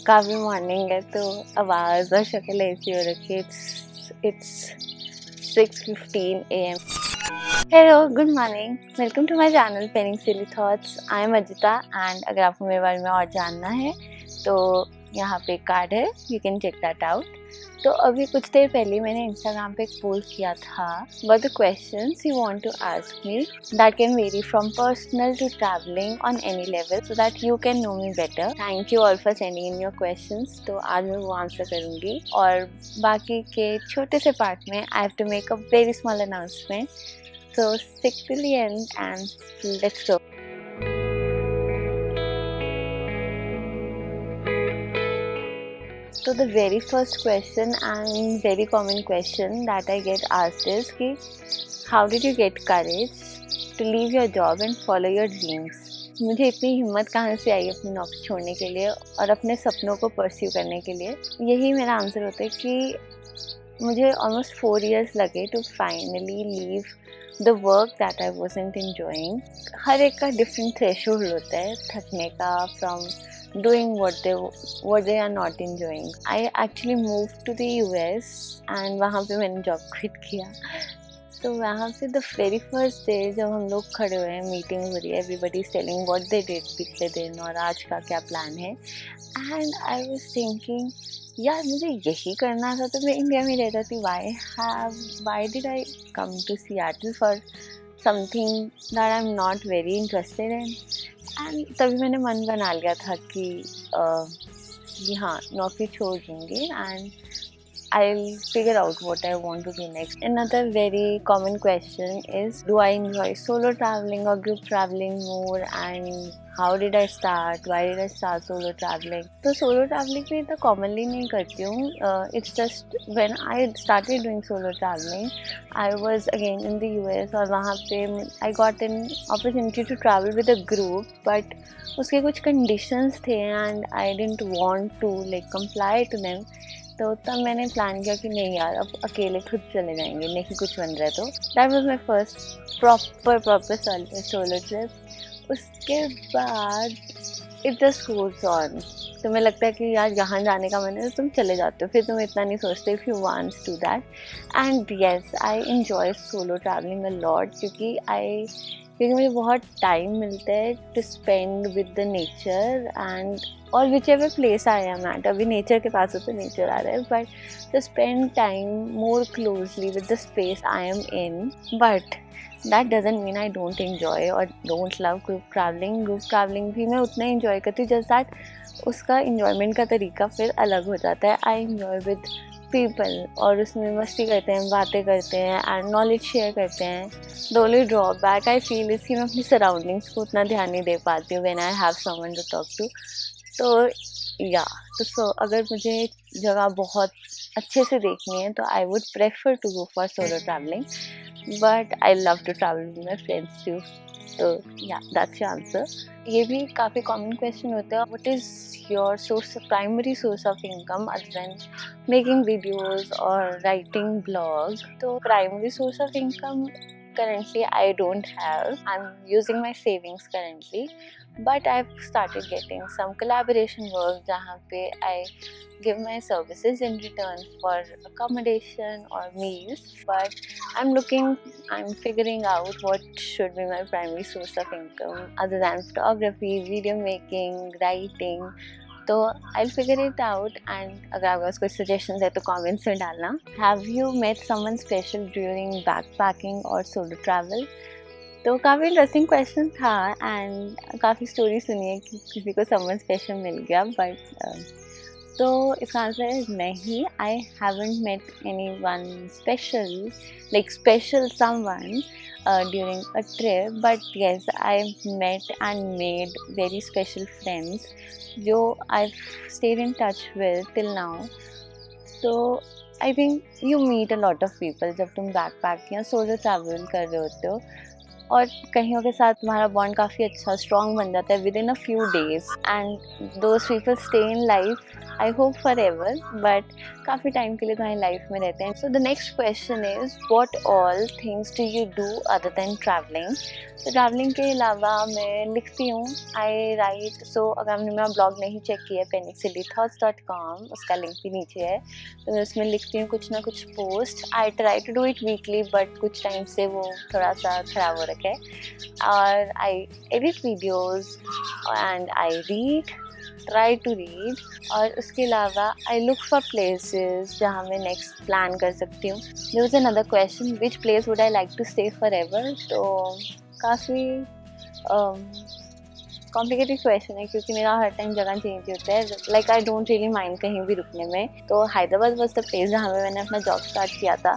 काफ़ी मॉर्निंग है तो आवाज़ और शक्ल ऐसी हो रखी है। It's 6:15 AM। Hello, good morning, welcome to my channel penning silly thoughts. I am Ajita and अगर आपको मेरे बारे में और जानना है तो यहाँ पे एक कार्ड है, you can check that out. तो अभी कुछ देर पहले मैंने इंस्टाग्राम पे एक पोल किया था, what the questions you want to ask me that can vary from personal to travelling on any level so that you can know me better. Thank you all for sending in your questions. तो आज मैं वो answer करूँगी और बाकी के छोटे से पार्ट में I have to make a very small announcement, so stick till the end and let's go. So the very first question and very common question that I get asked is कि how did you get courage to leave your job and follow your dreams? मुझे इतनी हिम्मत कहाँ से आई अपनी नौकरी छोड़ने के लिए और अपने सपनों को परस्यू करने के लिए। यही मेरा आंसर होता है कि मुझे almost 4 years लगे to finally leave the work that I wasn't enjoying. हर एक का different threshold होता है थकने का from doing what they are not enjoying. I actually moved to the US and वहाँ पे मैंने job quit किया। तो वहाँ पे द वेरी फर्स्ट डे जब हम लोग खड़े हुए हैं, मीटिंग हो रही है, everybody is telling what they did पिछले दिन और आज का क्या प्लान है, एंड आई वाज थिंकिंग यार मुझे यही करना था तो मैं इंडिया में रह जाती। Why did I come to Seattle for something that I am not very interested in. And तभी मैंने मन बना लिया था कि हाँ, नौकरी छोड़ दूँगी and I'll figure out what I want to do next. Another very common question is, do I enjoy solo traveling or group traveling more, and how did I start? Why did I start solo traveling? तो solo traveling में इतना commonly नहीं करती हूँ. It's just when I started doing solo traveling, I was again in the US और वहाँ पे I got an opportunity to travel with a group, but उसके कुछ conditions थे and I didn't want to like comply to them. तो तब मैंने plan किया कि नहीं यार, अब अकेले खुद चले जाएंगे, नहीं कुछ बन रहा है। तो that was my first proper solo trip. उसके बाद इट जस्ट गोज ऑन। तुम्हें लगता है कि यार यहाँ जाने का मन है तो तुम चले जाते हो, फिर तुम इतना नहीं सोचते if you want to do that. And yes, I enjoy solo travelling a lot क्योंकि मुझे बहुत टाइम मिलता है to spend with the nature and और whichever place I am at. अभी नेचर के पास हो तो नेचर आ रहा है, but to spend time more closely with the space I am in. But that doesn't mean I don't enjoy or don't love group travelling. Group travelling भी मैं उतना एन्जॉय करती हूँ जस्ट दैट उसका इन्जॉयमेंट का तरीका फिर अलग हो जाता है। आई एन्जॉय विद पीपल और उसमें मस्ती करते हैं, बातें करते हैं एंड नॉलेज शेयर करते हैं। The only drawback I feel is कि मैं अपनी सराउंडिंग्स को उतना ध्यान नहीं दे पाती हूँ when I have someone to talk to. तो या तो अगर मुझे जगह बहुत अच्छे से देखनी है तो I would prefer to go for solo travelling, but I love to travel with my friends too. तो या दैट्स योर आंसर। ये भी काफ़ी कॉमन क्वेश्चन होता है, what is your primary source of income other than making videos और writing blog. तो primary source of income currently I don't have. I'm using my savings currently, but I've started getting some collaboration work जहाँ पे I give my services in return for accommodation or meals. But I'm figuring out what should be my primary source of income other than photography, video making, writing. तो I'll figure it out and अगर आपके पास कोई suggestions है तो comments में डालना। Have you met someone special during backpacking or solo travel? तो काफ़ी इंटरेस्टिंग क्वेश्चन था एंड काफ़ी स्टोरी सुनी है कि किसी को समवन स्पेशल मिल गया, बट तो इसका आंसर है नहीं। I haven't met any one special like special someone during a trip, but yes, I've met and made very special friends जो I've stayed in touch with till now. So I think you meet a lot of people जब तुम backpack या solo travel कर रहे होते हो। और कईयों के साथ तुम्हारा बॉन्ड काफ़ी अच्छा स्ट्रॉन्ग बन जाता है with in a few days and those people stay in life I hope for ever, but काफ़ी टाइम के लिए तुम्हारी लाइफ में रहते हैं. So the next question is what all things do you do other than travelling. तो travelling के अलावा मैं लिखती हूँ, आई राइट. सो अगर आपने मेरा ब्लॉग नहीं चेक किया है pennysillythoughts.com, उसका लिंक भी नीचे है. तो मैं उसमें लिखती हूँ कुछ ना कुछ post. I try to do it weekly but कुछ टाइम से वो थोड़ा सा ख़राब हो रखा है. और I edit videos and I read, try to read. और उसके अलावा आई लुक फॉर प्लेसेस जहाँ मैं नेक्स्ट प्लान कर सकती हूँ. There was another question, which place would I like to stay forever. तो काफ़ी कॉम्प्लिकेटेड क्वेश्चन है क्योंकि मेरा हर टाइम जगह चेंज होता है. Like I don't really mind कहीं भी रुकने में. तो हैदराबाद वाज द प्लेस जहाँ पे मैंने अपना जॉब स्टार्ट किया था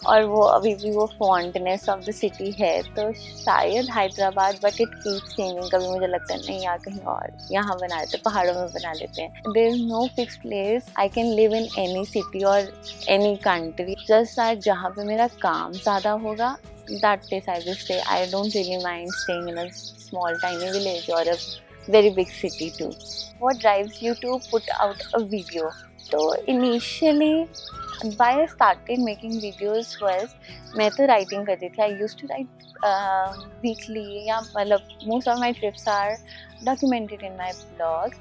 और वो अभी भी वो फॉन्टनेस ऑफ द सिटी है. तो शायद Hyderabad, but it keeps changing. कभी मुझे लगता है नहीं यार कहीं और यहाँ बना लेते हैं, पहाड़ों में बना लेते हैं. There is no fix place. I can live in any city और एनी कंट्री, जस्ट दैट जहाँ पे मेरा काम ज़्यादा होगा that place I will stay. I don't really mind staying in a small tiny village or a very big city too. What drives you to put out a video? So initially why I started making videos was मैं तो writing करती थी. I used to write weekly, या मतलब most of my trips are documented in my blog,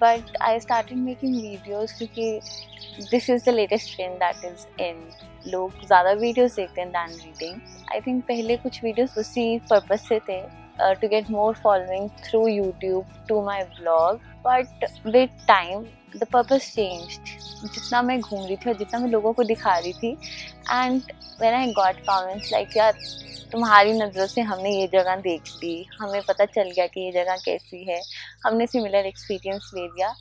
but I started making videos क्योंकि this is the latest trend that is in. लोग ज़्यादा videos देखते हैं दैन रीडिंग. आई थिंक पहले कुछ videos उसी पर्पज से थे, to get more following through YouTube to my blog. But with time the purpose changed. जितना मैं घूम रही थी और जितना मैं लोगों को दिखा रही थी, and when I got comments like यार तुम्हारी नज़रों से हमने ये जगह देख ली, हमें पता चल गया कि ये जगह कैसी है, हमने सिमिलर एक्सपीरियंस ले लिया.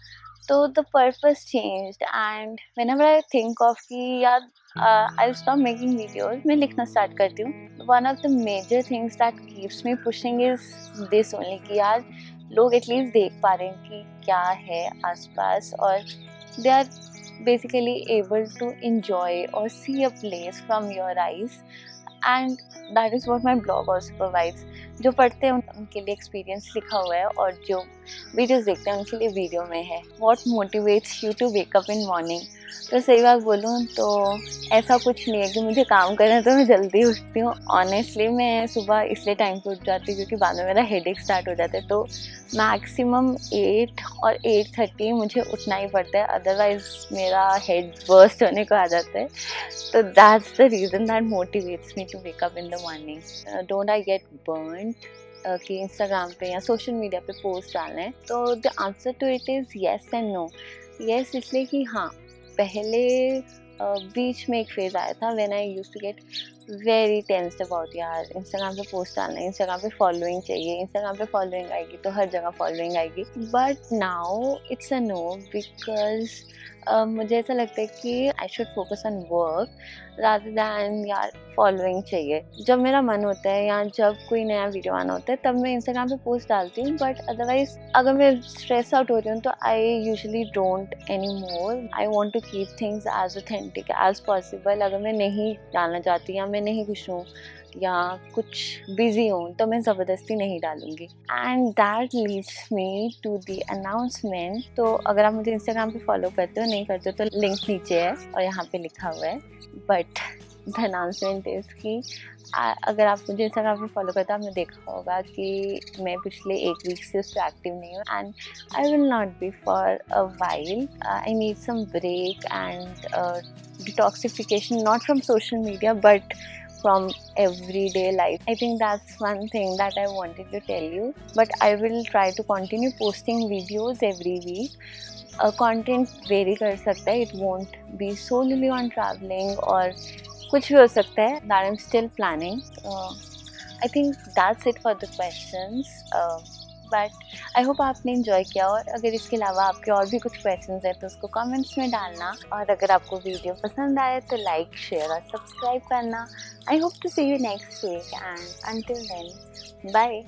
तो the purpose changed and whenever I think of कि यार I'll stop making videos, मैं लिखना स्टार्ट करती हूँ. One of the major things that keeps me pushing is this only कि यार लोग एटलीस्ट देख पा रहे हैं कि क्या है आसपास, और they are basically able to enjoy or see a place from your eyes, and that is what my blog also provides. जो पढ़ते हैं उनके लिए एक्सपीरियंस लिखा हुआ है और जो वीडियोस देखते हैं उनके लिए वीडियो में है. What motivates you to wake up in morning? तो सही बात बोलूँ तो ऐसा कुछ नहीं है कि मुझे काम करना है तो मैं जल्दी उठती हूँ. ऑनेस्टली मैं सुबह इसलिए टाइम पे उठ जाती हूँ क्योंकि बाद में मेरा हेडेक स्टार्ट हो जाता है. तो मैक्सिमम 8 और 8:30 मुझे उठना ही पड़ता है, अदरवाइज मेरा हेड बर्स्ट होने को आ जाता है. तो that's the reason that motivates me to wake up in the morning. Don't I get burned कि इंस्टाग्राम पे या सोशल मीडिया पे पोस्ट डालना है. तो the answer to it is yes and no. Yes इसलिए कि हाँ, पहले बीच में एक फेज़ आया था when I used to get very tensed about यार इंस्टाग्राम पे पोस्ट डालना है, इंस्टाग्राम पे फॉलोइंग चाहिए, इंस्टाग्राम पे फॉलोइंग आएगी तो हर जगह फॉलोइंग आएगी. But now it's a no, because मुझे ऐसा लगता है कि I should focus on work rather than यार फॉलोइंग चाहिए. जब मेरा मन होता है या जब कोई नया वीडियो आना होता है तब मैं इंस्टाग्राम पे पोस्ट डालती हूँ. बट अदरवाइज अगर मैं स्ट्रेस आउट हो रही हूँ तो I usually don't any more. I want to keep things as authentic as possible. अगर मैं नहीं डालना चाहती या मैं नहीं खुश हूँ या कुछ बिजी हूँ तो मैं ज़बरदस्ती नहीं डालूँगी. And that leads me to the announcement. तो अगर आप मुझे इंस्टाग्राम पे फॉलो करते हो, नहीं करते हो तो लिंक नीचे है और यहाँ पे लिखा हुआ है. बट द अनाउंसमेंट इज़ कि अगर आप मुझे इंस्टाग्राम पे फॉलो करते हो आपने देखा होगा कि मैं पिछले 1 वीक से उस पर एक्टिव नहीं हूँ. And I will not be for a while. I need some break and detoxification, not from social media but from everyday life. I think that's one thing that I wanted to tell you. But I will try to continue posting videos every week. Content vary कर सकता है. It won't be solely on traveling और कुछ भी हो सकता है. That I'm still planning. I think that's it for the questions. But I hope आपने इन्जॉय किया. और अगर इसके अलावा आपके और भी कुछ क्वेश्चंस हैं तो उसको कमेंट्स में डालना. और अगर आपको वीडियो पसंद आए तो लाइक, शेयर और सब्सक्राइब करना. I hope to see you next week and until then bye.